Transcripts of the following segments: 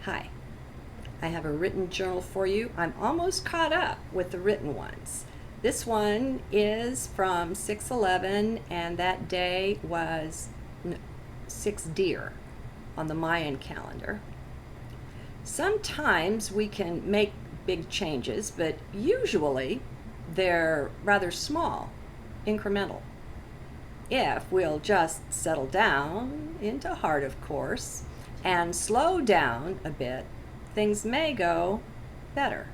Hi, I have a written journal for you. I'm almost caught up with the written ones. This one is from 6/11, and that day was 6 deer on the Mayan calendar. Sometimes we can make big changes, but usually they're rather small, incremental. If we'll just settle down into heart, of course, and slow down a bit, things may go better.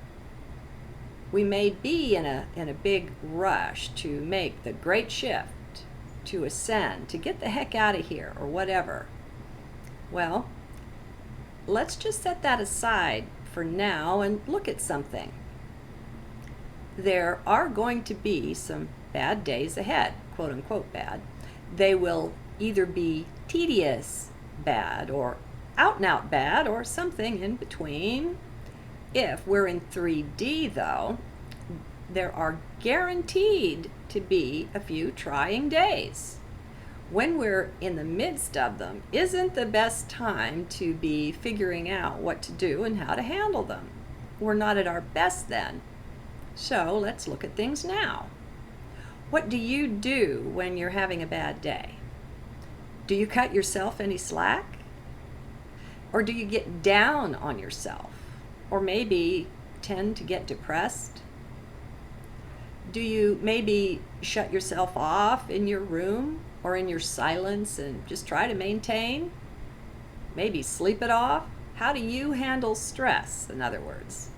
We may be in a big rush to make the great shift, to ascend, to get the heck out of here, or whatever. Well, let's just set that aside for now and look at something. There are going to be some bad days ahead, quote unquote bad. They will either be tedious bad or out and out bad or something in between. If we're in 3D, though, there are guaranteed to be a few trying days. When we're in the midst of them isn't the best time to be figuring out what to do and how to handle them. We're not at our best then. So let's look at things now. What do you do when you're having a bad day? Do you cut yourself any slack? Or do you get down on yourself? Or maybe tend to get depressed? Do you maybe shut yourself off in your room or in your silence and just try to maintain? Maybe sleep it off? How do you handle stress, in other words?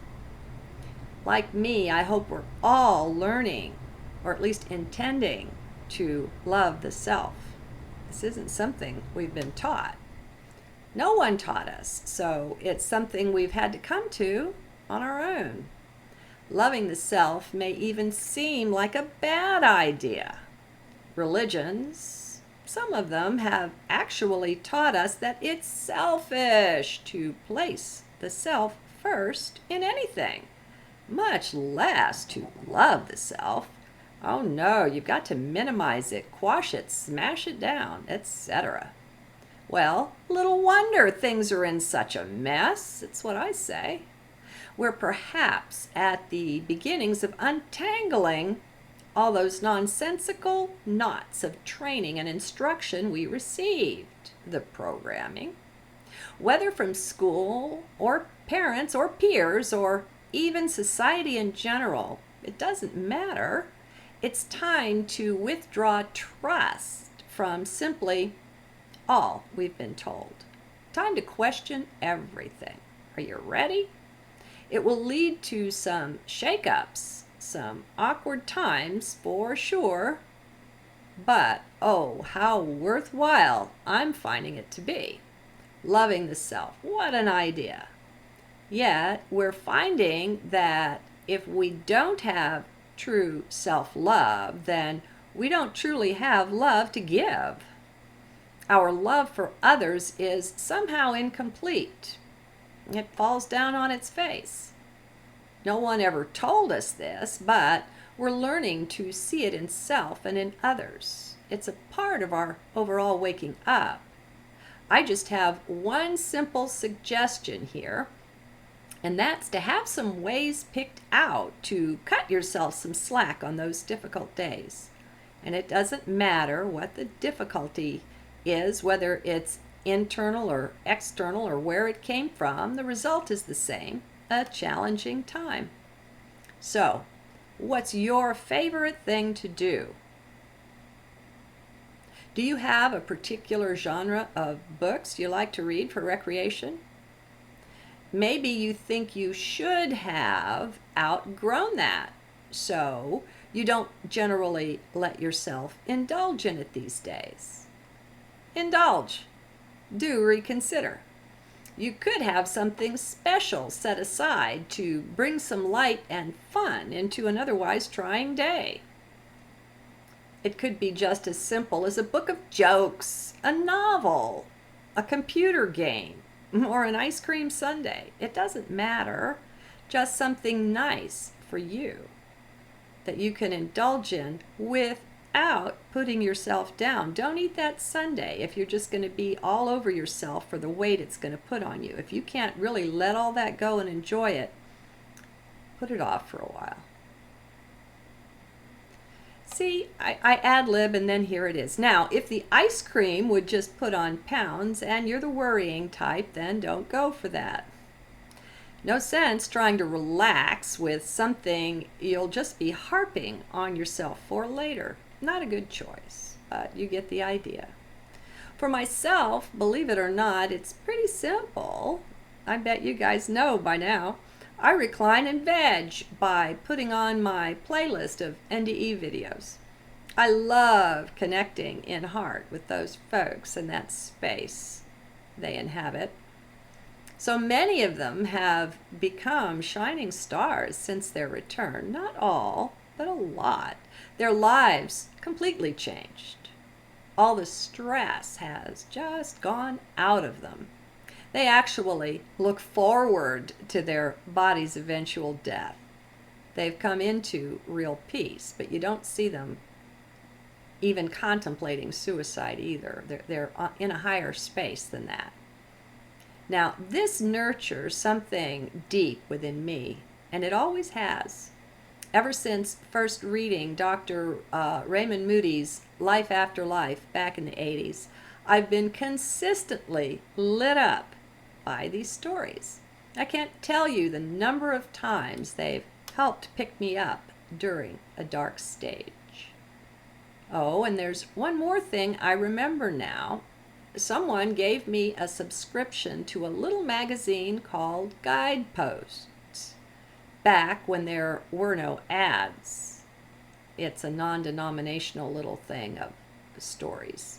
Like me, I hope we're all learning, or at least intending, to love the self. This isn't something we've been taught. No one taught us, so it's something we've had to come to on our own. Loving the self may even seem like a bad idea. Religions, some of them, have actually taught us that it's selfish to place the self first in anything, much less to love the self. Oh no, you've got to minimize it, quash it, smash it down, etc. Well, little wonder things are in such a mess, it's what I say. We're perhaps at the beginnings of untangling all those nonsensical knots of training and instruction we received, the programming, whether from school or parents or peers or even society in general. It doesn't matter. It's time to withdraw trust from simply all we've been told. Time to question everything. Are you ready? It will lead to some shakeups, some awkward times for sure, but oh, how worthwhile I'm finding it to be. Loving the self, what an idea. Yet we're finding that if we don't have true self-love, then we don't truly have love to give. Our love for others is somehow incomplete. It falls down on its face. No one ever told us this, but we're learning to see it in self and in others. It's a part of our overall waking up. I just have one simple suggestion here, and that's to have some ways picked out to cut yourself some slack on those difficult days. And it doesn't matter what the difficulty is, whether it's internal or external or where it came from, the result is the same, a challenging time. So, what's your favorite thing to do? Do you have a particular genre of books you like to read for recreation? Maybe you think you should have outgrown that, so you don't generally let yourself indulge in it these days. Indulge. Do reconsider. You could have something special set aside to bring some light and fun into an otherwise trying day. It could be just as simple as a book of jokes, a novel, a computer game, or an ice cream sundae. It doesn't matter. Just something nice for you that you can indulge in with without putting yourself down. Don't eat that sundae if you're just going to be all over yourself for the weight it's going to put on you. If you can't really let all that go and enjoy it, put it off for a while. See, I ad-lib and then here it is. Now, if the ice cream would just put on pounds and you're the worrying type, then don't go for that. No sense trying to relax with something you'll just be harping on yourself for later. Not a good choice, but you get the idea. For myself, believe it or not, it's pretty simple. I bet you guys know by now. I recline and veg by putting on my playlist of NDE videos. I love connecting in heart with those folks in that space they inhabit. So many of them have become shining stars since their return. Not all, but a lot. Their lives completely changed. All the stress has just gone out of them. They actually look forward to their body's eventual death. They've come into real peace, but you don't see them even contemplating suicide either. They're in a higher space than that. Now, this nurtures something deep within me, and it always has. Ever since first reading Dr. Raymond Moody's Life After Life back in the 80s, I've been consistently lit up by these stories. I can't tell you the number of times they've helped pick me up during a dark stage. Oh, and there's one more thing I remember now. Someone gave me a subscription to a little magazine called Guideposts, back when there were no ads. It's a non-denominational little thing of stories.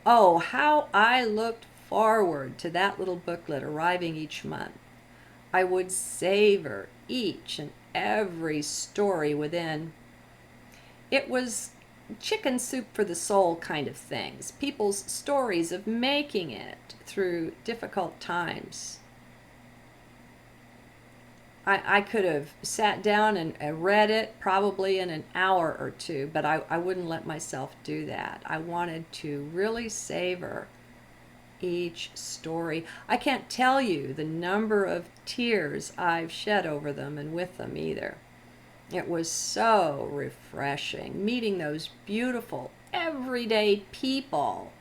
Oh, how I looked forward to that little booklet arriving each month. I would savor each and every story within. It was chicken soup for the soul kind of things. People's stories of making it through difficult times. I could have sat down and read it probably in an hour or two, but I wouldn't let myself do that. I wanted to really savor each story. I can't tell you the number of tears I've shed over them and with them either. It was so refreshing meeting those beautiful, everyday people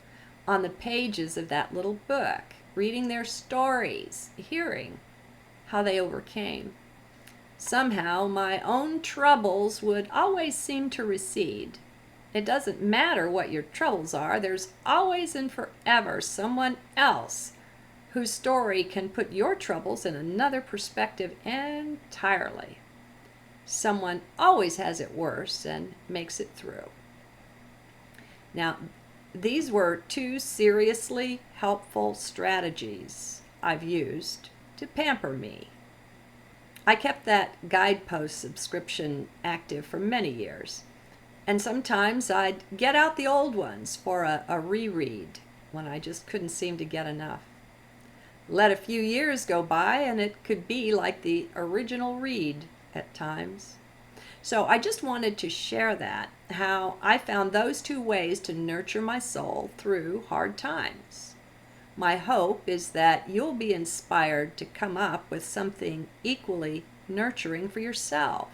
on the pages of that little book, reading their stories, hearing how they overcame. Somehow my own troubles would always seem to recede. It doesn't matter what your troubles are, there's always and forever someone else whose story can put your troubles in another perspective entirely. Someone always has it worse and makes it through. Now, these were two seriously helpful strategies I've used to pamper me. I kept that Guidepost subscription active for many years, and sometimes I'd get out the old ones for a reread when I just couldn't seem to get enough. Let a few years go by and it could be like the original read at times. So I just wanted to share that, how I found those two ways to nurture my soul through hard times. My hope is that you'll be inspired to come up with something equally nurturing for yourself.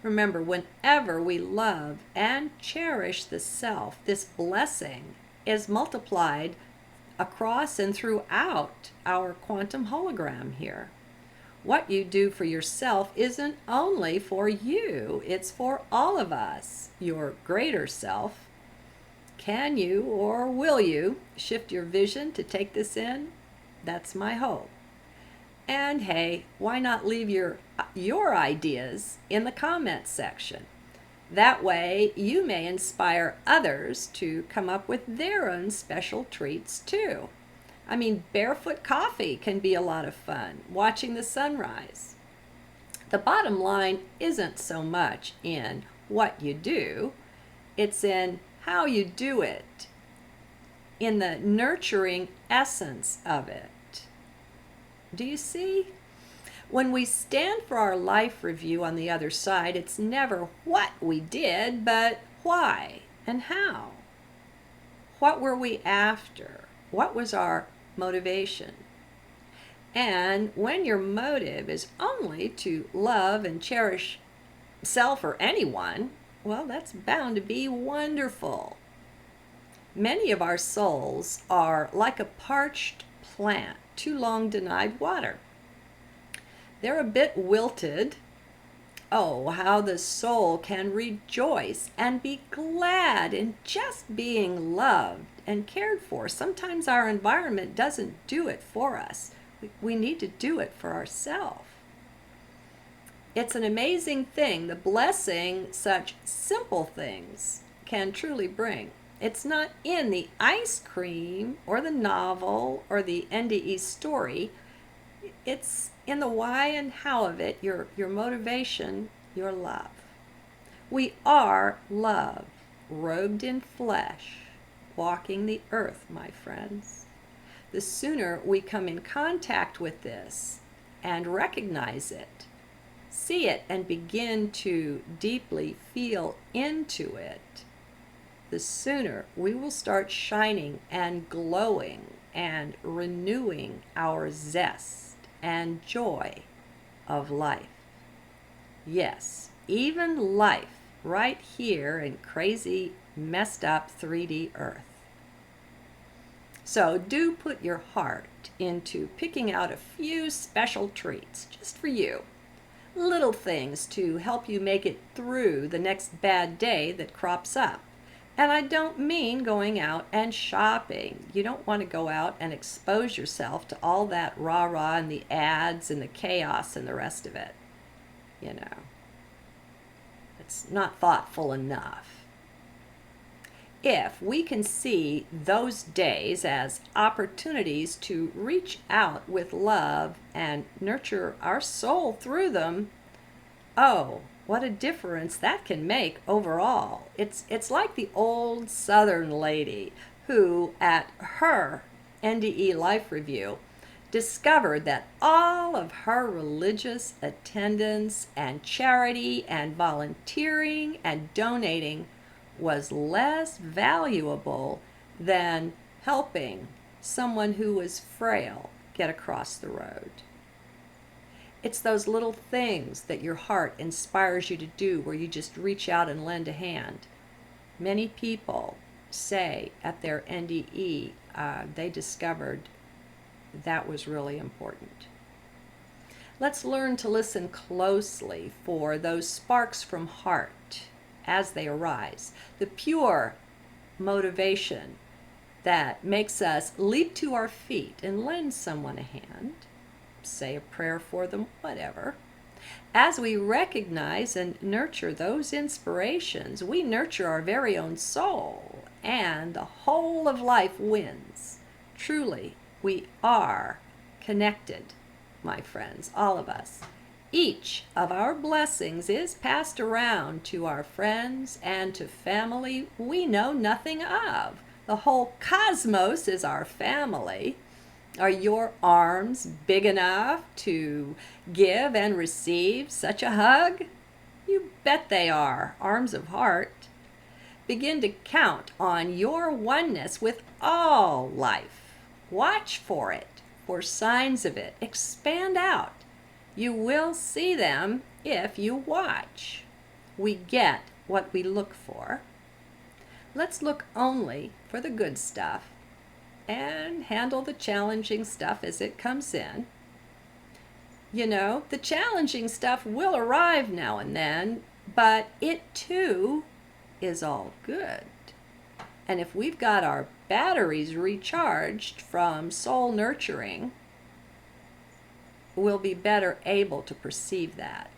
Remember, whenever we love and cherish the self, this blessing is multiplied across and throughout our quantum hologram here. What you do for yourself isn't only for you, it's for all of us, your greater self. Can you or will you shift your vision to take this in? That's my hope. And hey, why not leave your ideas in the comments section? That way you may inspire others to come up with their own special treats too. I mean, barefoot coffee can be a lot of fun, watching the sunrise. The bottom line isn't so much in what you do, it's in how you do it, in the nurturing essence of it. Do you see? When we stand for our life review on the other side, it's never what we did, but why and how. What were we after? What was our motivation? And when your motive is only to love and cherish self or anyone, well, that's bound to be wonderful. Many of our souls are like a parched plant, too long denied water. They're a bit wilted. Oh, how the soul can rejoice and be glad in just being loved and cared for. Sometimes our environment doesn't do it for us. We need to do it for ourselves. It's an amazing thing, the blessing such simple things can truly bring. It's not in the ice cream or the novel or the NDE story. It's in the why and how of it, your motivation, your love. We are love, robed in flesh, walking the earth, my friends. The sooner we come in contact with this and recognize it, see it and begin to deeply feel into it, the sooner we will start shining and glowing and renewing our zest and joy of life. Yes, even life right here in crazy, messed up 3D Earth. So do put your heart into picking out a few special treats just for you. Little things to help you make it through the next bad day that crops up. And I don't mean going out and shopping. You don't want to go out and expose yourself to all that rah-rah and the ads and the chaos and the rest of it. You know, it's not thoughtful enough. If we can see those days as opportunities to reach out with love and nurture our soul through them, oh, what a difference that can make overall. It's like the old Southern lady who, at her NDE life review, discovered that all of her religious attendance and charity and volunteering and donating was less valuable than helping someone who was frail get across the road. It's those little things that your heart inspires you to do where you just reach out and lend a hand. Many people say at their NDE they discovered that was really important. Let's learn to listen closely for those sparks from heart as they arise. The pure motivation that makes us leap to our feet and lend someone a hand, say a prayer for them, whatever. As we recognize and nurture those inspirations, we nurture our very own soul, and the whole of life wins. Truly, we are connected, my friends, all of us. Each of our blessings is passed around to our friends and to family we know nothing of. The whole cosmos is our family. Are your arms big enough to give and receive such a hug? You bet they are, arms of heart. Begin to count on your oneness with all life. Watch for it, for signs of it. Expand out. You will see them if you watch. We get what we look for. Let's look only for the good stuff and handle the challenging stuff as it comes in. You know, the challenging stuff will arrive now and then, but it too is all good. And if we've got our batteries recharged from soul nurturing, we'll be better able to perceive that.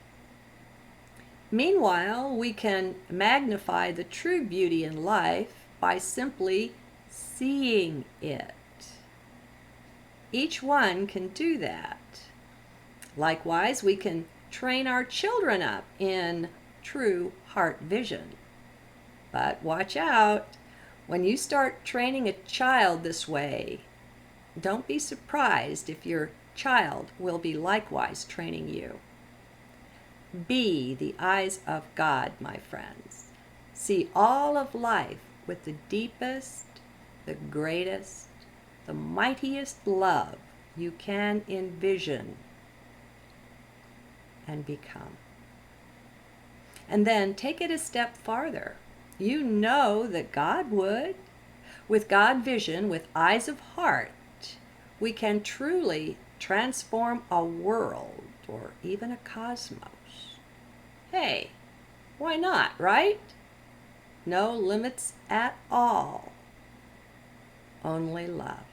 Meanwhile, we can magnify the true beauty in life by simply seeing it. Each one can do that. Likewise, we can train our children up in true heart vision. But watch out. When you start training a child this way, don't be surprised if your child will be likewise training you. Be the eyes of God, my friends. See all of life with the deepest, the greatest, the mightiest love you can envision and become. And then take it a step farther. You know that God would. With God vision, with eyes of heart, we can truly transform a world or even a cosmos. Hey, why not, right? No limits at all. Only love.